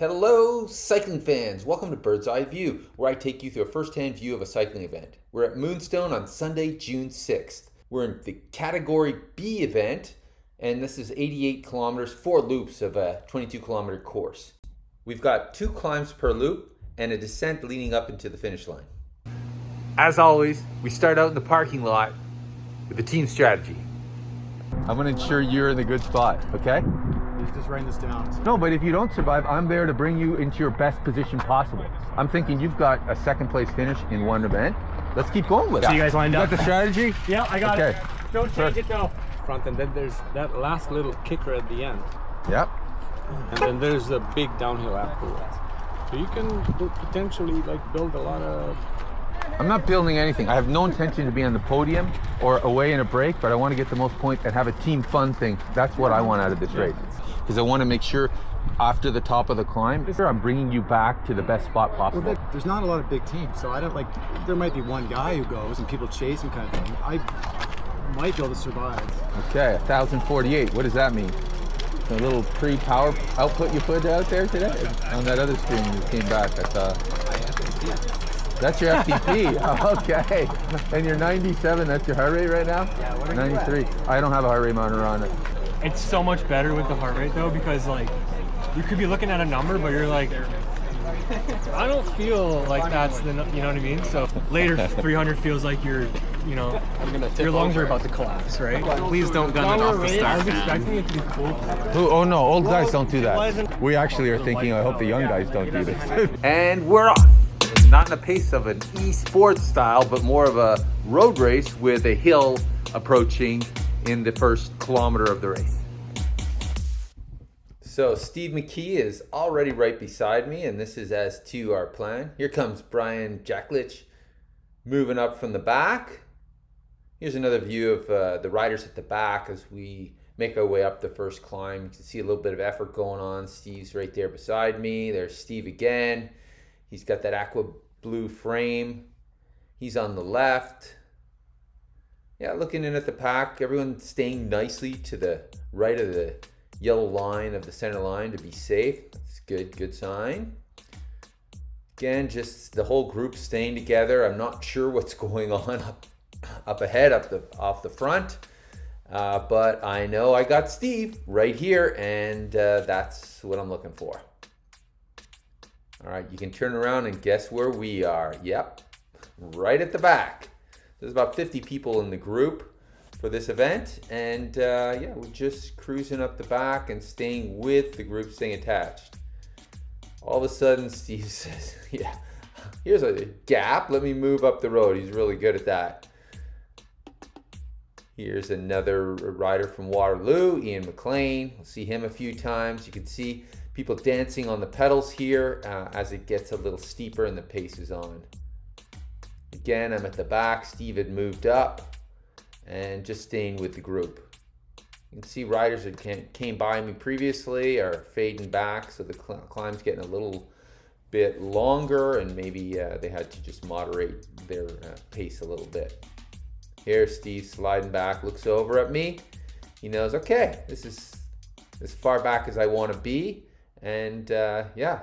Hello, cycling fans. Welcome to Bird's Eye View, where I take you through a first-hand view of a cycling event. We're at Moonstone on Sunday, June 6th. We're in the Category B event, and this is 88 kilometers, 4 loops of a 22-kilometer course. We've got 2 climbs per loop and a descent leading up into the finish line. As always, we start out in the parking lot with the team strategy. I'm going to ensure you're in the good spot, okay? He's just writing this down. No, but if you don't survive, I'm there to bring you into your best position possible. I'm thinking you've got a second place finish in one event. Let's keep going with it. So you guys lined up? Got the strategy? Yeah, I got it. Don't change it though. Front, and then there's that last little kicker at the end, Yep. and then there's a big downhill afterwards. So you can potentially build a lot of. I'm not building anything. I have no intention to be on the podium or away in a break, but I want to get the most points and have a team fun thing. That's what I want out of this race. Because I want to make sure after the top of the climb, I'm bringing you back to the best spot possible. Well, there's not a lot of big teams, so I don't there might be one guy who goes and people chase him kind of thing. I might be able to survive. Okay, 1,048. What does that mean? A little pre-power output you put out there today? On that other screen you came back, I thought. That's your FTP. Oh, okay. And you're 97, that's your heart rate right now? Yeah, what are 93. I don't have a heart rate monitor on it. It's so much better with the heart rate though, because you could be looking at a number, but you're like, I don't feel like that's the, you know what I mean? So later 300 feels like your lungs are about to collapse, right? Please don't gun it off the I start, was man. expecting it to be cool. Oh no, old guys don't do that. We actually are thinking, I hope the young guys don't do this. And we're off. Not in the pace of an e-sports style, but more of a road race with a hill approaching in the first kilometer of the race. So Steve McKee is already right beside me, and this is as to our plan. Here comes Brian Jacklich moving up from the back. Here's another view of the riders at the back as we make our way up the first climb. You can see a little bit of effort going on. Steve's right there beside me. There's Steve again. He's got that aqua blue frame. He's on the left. Yeah, looking in at the pack. Everyone staying nicely to the right of the yellow line of the center line to be safe. That's good sign. Again, just the whole group staying together. I'm not sure what's going on up ahead, off the front. But I know I got Steve right here, and that's what I'm looking for. All right, you can turn around and guess where we are. Yep, right at the back. There's about 50 people in the group for this event. And yeah, we're just cruising up the back and staying with the group, staying attached. All of a sudden, Steve says, yeah, here's a gap. Let me move up the road. He's really good at that. Here's another rider from Waterloo, Ian McLean. We'll see him a few times. You can see people dancing on the pedals here as it gets a little steeper and the pace is on. Again, I'm at the back. Steve had moved up and just staying with the group. You can see riders that came by me previously are fading back, so the climb's getting a little bit longer, and maybe they had to just moderate their pace a little bit. Here, Steve sliding back, looks over at me. He knows, okay, this is as far back as I want to be. And yeah,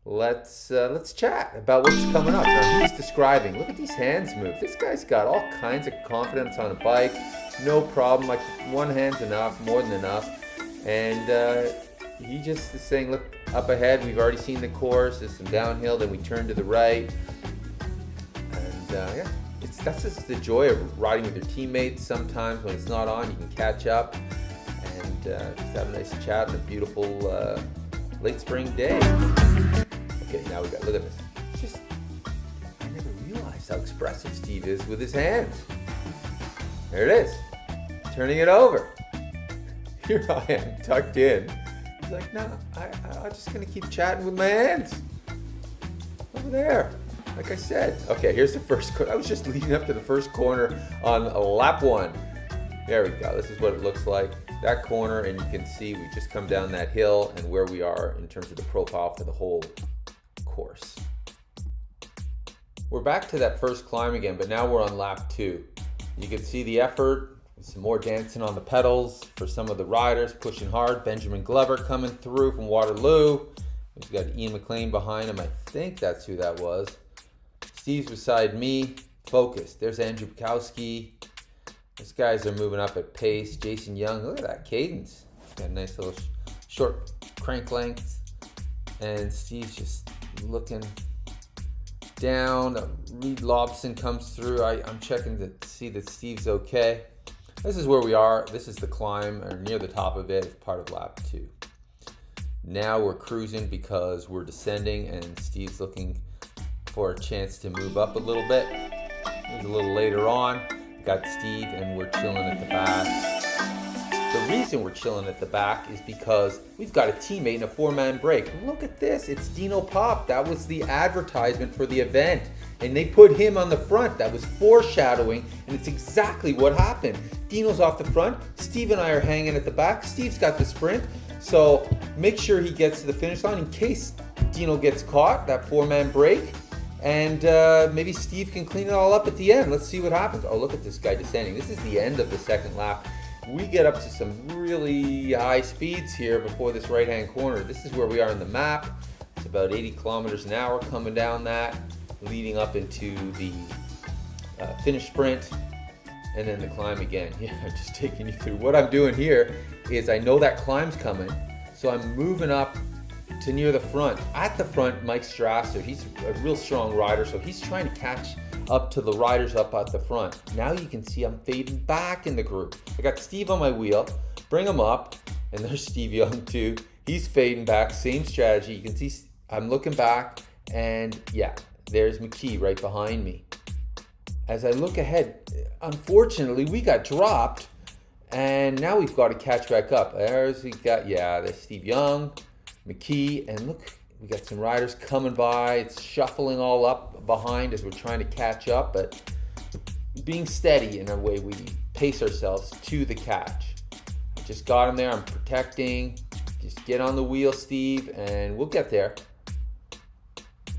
let's chat about what's coming up. Now he's describing, look at these hands move. This guy's got all kinds of confidence on a bike, no problem. Like one hand's enough, more than enough. And he just is saying, look up ahead. We've already seen the course. There's some downhill. Then we turn to the right. And yeah, that's just the joy of riding with your teammates. Sometimes when it's not on, you can catch up. And just have a nice chat on a beautiful late spring day. Okay, now look at this. I never realized how expressive Steve is with his hands. There it is, turning it over. Here I am, tucked in. He's like, no, I'm just gonna keep chatting with my hands. Over there, like I said. Okay, here's the first corner. I was just leading up to the first corner on lap 1. There we go, this is what it looks like. That corner, and you can see we just come down that hill and where we are in terms of the profile for the whole course. We're back to that first climb again, but now we're on lap 2. You can see the effort, some more dancing on the pedals for some of the riders, pushing hard. Benjamin Glover coming through from Waterloo, He's got Ian McLean behind him. I think that's who that was. Steve's beside me. Focused. There's Andrew Bukowski. These guys are moving up at pace. Jason Young. Look at that cadence. Got a nice little short crank length. And Steve's just looking down. Reed Lobson comes through. I'm checking to see that Steve's okay. This is where we are. This is the climb, or near the top of it. It's part of lap 2. Now we're cruising because we're descending, and Steve's looking for a chance to move up a little bit. It was a little later on. Got Steve, and we're chilling at the back. The reason we're chilling at the back is because we've got a teammate in a 4-man break. Look at this. It's Dino Pop. That was the advertisement for the event. And they put him on the front. That was foreshadowing, and it's exactly what happened. Dino's off the front. Steve and I are hanging at the back. Steve's got the sprint. So make sure he gets to the finish line in case Dino gets caught, that 4-man break. And maybe Steve can clean it all up at the end. Let's see what happens. Oh, look at this guy descending. This is the end of the second lap. We get up to some really high speeds here before this right-hand corner. This is where we are in the map. It's about 80 kilometers an hour coming down that, leading up into the finish sprint, and then the climb again. Yeah, I'm just taking you through. What I'm doing here is I know that climb's coming, so I'm moving up to near the front. At the front, Mike Strasser, he's a real strong rider, so he's trying to catch up to the riders up at the front. Now you can see I'm fading back in the group. I got Steve on my wheel, bring him up, and there's Steve Young too. He's fading back, same strategy. You can see I'm looking back, and yeah, there's McKee right behind me. As I look ahead, unfortunately, we got dropped, and now we've got to catch back up. There's Steve Young, McKee, and look, we got some riders coming by. It's shuffling all up behind as we're trying to catch up, but being steady in a way we pace ourselves to the catch. I just got him there. I'm protecting. Just get on the wheel, Steve, and we'll get there.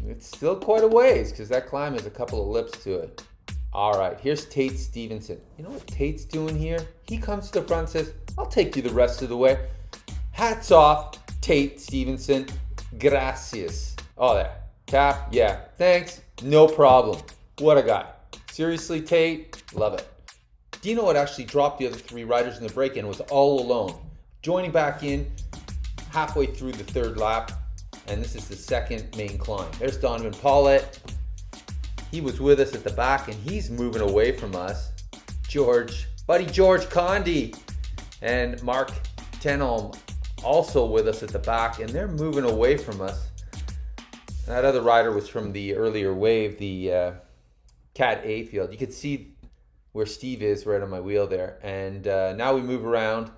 It's still quite a ways because that climb has a couple of lips to it. All right, here's Tate Stevenson. You know what Tate's doing here? He comes to the front and says, I'll take you the rest of the way. Hats off, Tate Stevenson. Gracias. Oh, there. Tap. Yeah. Thanks. No problem. What a guy. Seriously, Tate. Love it. Dino had actually dropped the other 3 riders in the break and was all alone. Joining back in halfway through the 3rd lap. And this is the 2nd main climb. There's Donovan Paulette. He was with us at the back, and he's moving away from us. Buddy George Condi and Mark Tenholm also with us at the back, and they're moving away from us. That other rider was from the earlier wave, the Cat A field. You can see where Steve is right on my wheel there. And now we move around.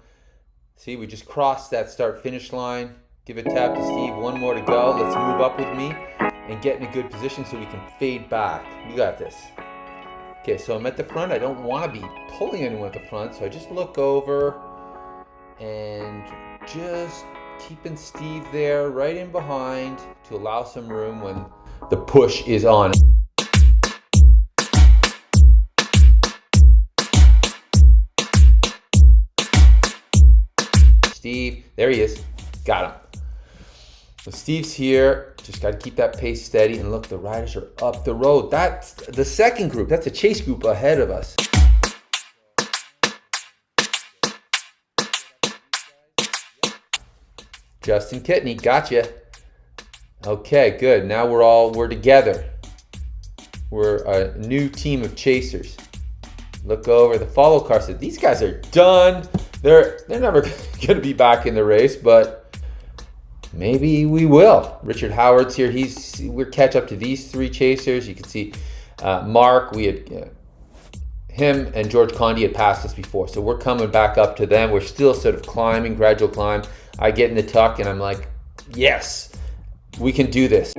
See, we just crossed that start-finish line. Give a tap to Steve. 1 more to go. Let's move up with me and get in a good position so we can fade back. You got this. Okay, so I'm at the front. I don't want to be pulling anyone at the front, so I just look over and just keeping Steve there right in behind to allow some room when the push is on. Steve, there he is. Got him. So Steve's here. Just got to keep that pace steady. And look, the riders are up the road. That's the second group. That's a chase group ahead of us. Justin Kitney, gotcha. Okay, good. Now we're together. We're a new team of chasers. Look over the follow car. Said these guys are done. They're never going to be back in the race, but maybe we will. Richard Howard's here. We're catch up to these 3 chasers. You can see Mark. We had him and George Condi had passed us before, so we're coming back up to them. We're still sort of climbing, gradual climb. I get in the tuck and I'm like, yes, we can do this.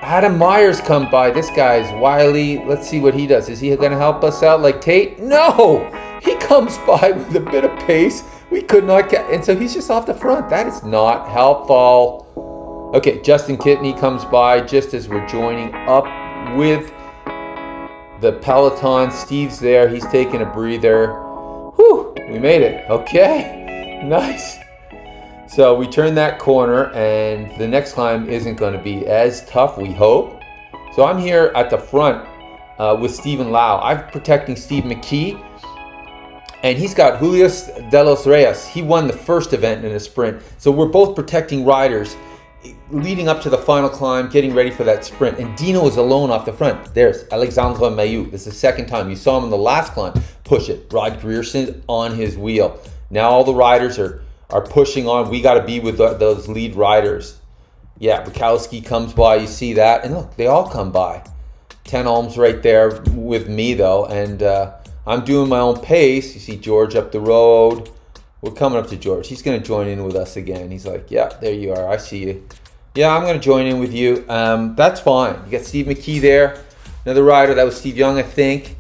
Adam Myers come by. This guy's wily. Let's see what he does. Is he going to help us out like Tate? No! He comes by with a bit of pace. We could not get... And so he's just off the front. That is not helpful. Okay, Justin Kitney comes by just as we're joining up with the peloton. Steve's there. He's taking a breather. Whew, We made it. Okay, nice. So we turned that corner, and the next climb isn't going to be as tough, we hope. So I'm here at the front with Stephen Lau. I'm protecting Steve McKee, and he's got Julius de los Reyes. He won the first event in a sprint. So we're both protecting riders leading up to the final climb, getting ready for that sprint. And Dino is alone off the front. There's Alexandre Mailloux. This is the second time. You saw him in the last climb. Push it. Rod Grierson on his wheel. Now all the riders are pushing on. We got to be with those lead riders. Yeah, Bukowski comes by. You see that. And look, they all come by. 10 Ohms right there with me, though. And I'm doing my own pace. You see George up the road. We're coming up to George. He's going to join in with us again. He's like, yeah, there you are. I see you. Yeah, I'm going to join in with you. That's fine. You got Steve McKee there. Another rider. That was Steve Young, I think.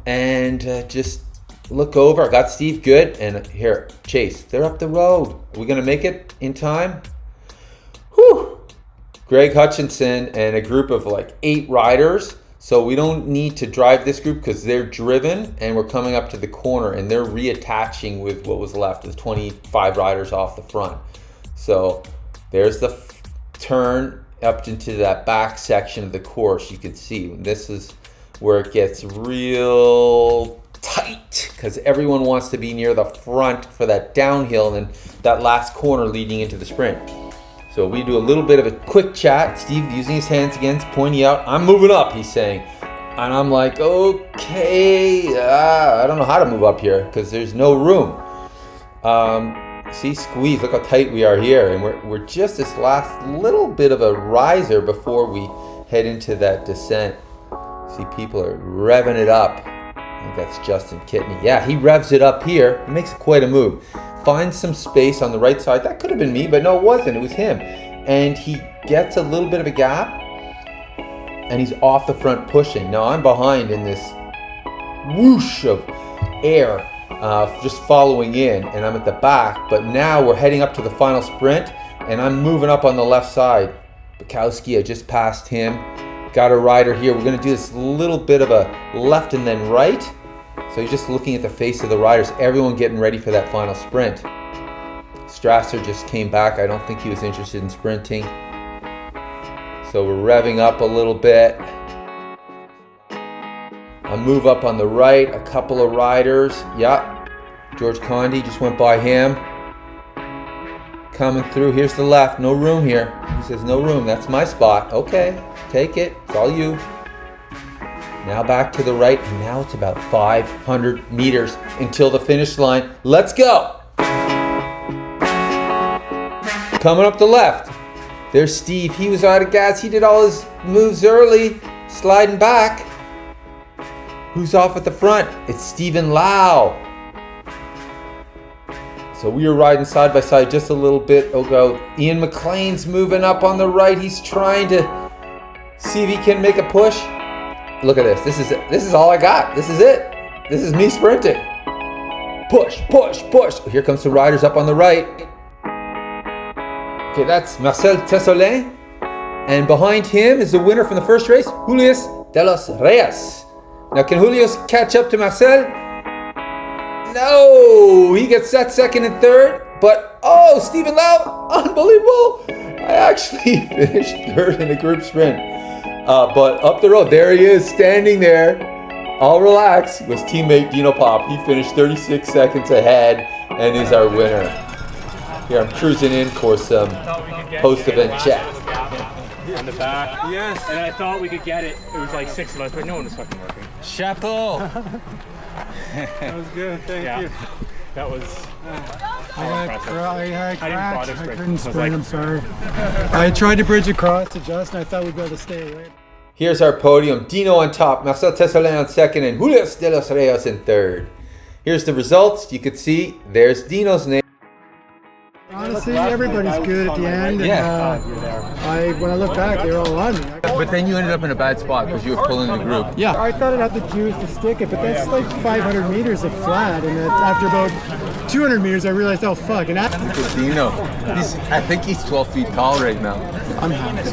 And just look over. I got Steve good. And here, Chase. They're up the road. Are we going to make it in time? Whew. Greg Hutchinson and a group of like 8 riders. So we don't need to drive this group because they're driven, and we're coming up to the corner and they're reattaching with what was left of 25 riders off the front. So there's the turn up into that back section of the course. You can see this is where it gets real tight because everyone wants to be near the front for that downhill and then that last corner leading into the sprint. So we do a little bit of a quick chat. Steve using his hands again, pointing out, I'm moving up, he's saying. And I'm like, okay, I don't know how to move up here because there's no room. See, squeeze, look how tight we are here. And we're just this last little bit of a riser before we head into that descent. See, people are revving it up. I think that's Justin Kitney. Yeah, he revs it up here. He makes quite a move. Finds some space on the right side. That could have been me, but no, it wasn't. It was him. And he gets a little bit of a gap, and he's off the front pushing. Now I'm behind in this whoosh of air, just following in, and I'm at the back. But now we're heading up to the final sprint, and I'm moving up on the left side. Bukowski, I just passed him. Got a rider here. We're going to do this little bit of a left and then right. So you're just looking at the face of the riders, everyone getting ready for that final sprint. Strasser just came back. I don't think he was interested in sprinting. So we're revving up a little bit. I move up on the right, a couple of riders. Yeah, George Condi just went by him. Coming through, here's the left, no room here. He says, no room, that's my spot. Okay, take it, it's all you. Now back to the right, and now it's about 500 meters until the finish line. Let's go! Coming up the left, there's Steve. He was out of gas. He did all his moves early, sliding back. Who's off at the front? It's Stephen Lau. So we were riding side by side just a little bit ago. Ian McLean's moving up on the right. He's trying to see if he can make a push. Look at this. This is all I got. This is it. This is me sprinting. Push, push, push. Here comes the riders up on the right. Okay, that's Marcel Tessolin. And behind him is the winner from the first race, Julius de los Reyes. Now, can Julius catch up to Marcel? No, he gets that second and third. But, oh, Stephen Lau, unbelievable. I actually finished third in the group sprint. But up the road, there he is, standing there, all relaxed, was teammate Dino Pop. He finished 36 seconds ahead and is our winner. Here, I'm cruising in for some post-event chat. On the back. Yes. And I thought we could get it. It was like 6 of us, but no one was fucking working. Chapeau. That was good, thank you. That was I crashed. I couldn't was sprint, like- I'm sorry. I tried to bridge across to Justin. I thought we'd be able to stay away. Here's our podium. Dino on top, Marcel Tessolin on second, and Julius de los Reyes in third. Here's the results. You can see there's Dino's name. Honestly, everybody's good at the end. And, when I look back, they were all on me. But then you ended up in a bad spot because you were pulling the group. Yeah. I thought I'd have the juice to stick it, but that's like 500 meters of flat. And after about 200 meters, I realized, oh, fuck. And Dino, I think he's 12 feet tall right now. I'm happy.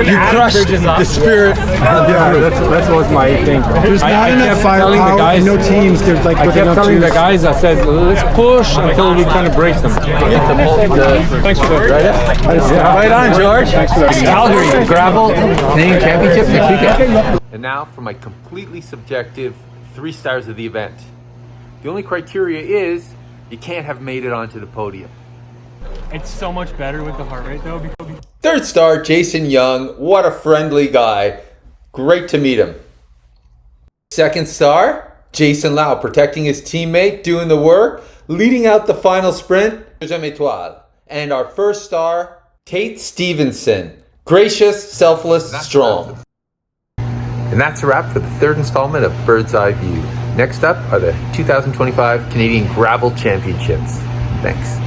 You crushed the spirit. Yeah, that's what my thing. There's not enough firepower. Guys, No teams. They're like I kept telling the guys, I said, let's push until we kind of break them. Thanks for that. Right on, George. Thanks for that. Calgary Gravel Canadian Championship next weekend. And now for my completely subjective 3 stars of the event. The only criteria is you can't have made it onto the podium. It's so much better with the heart rate though. Because 3rd star, Jason Young. What a friendly guy. Great to meet him. 2nd star, Jason Lau, protecting his teammate, doing the work, leading out the final sprint. And our 1st star, Tate Stevenson. Gracious, selfless, strong. And that's a wrap for the 3rd installment of Bird's Eye View. Next up are the 2025 Canadian Gravel Championships. Thanks.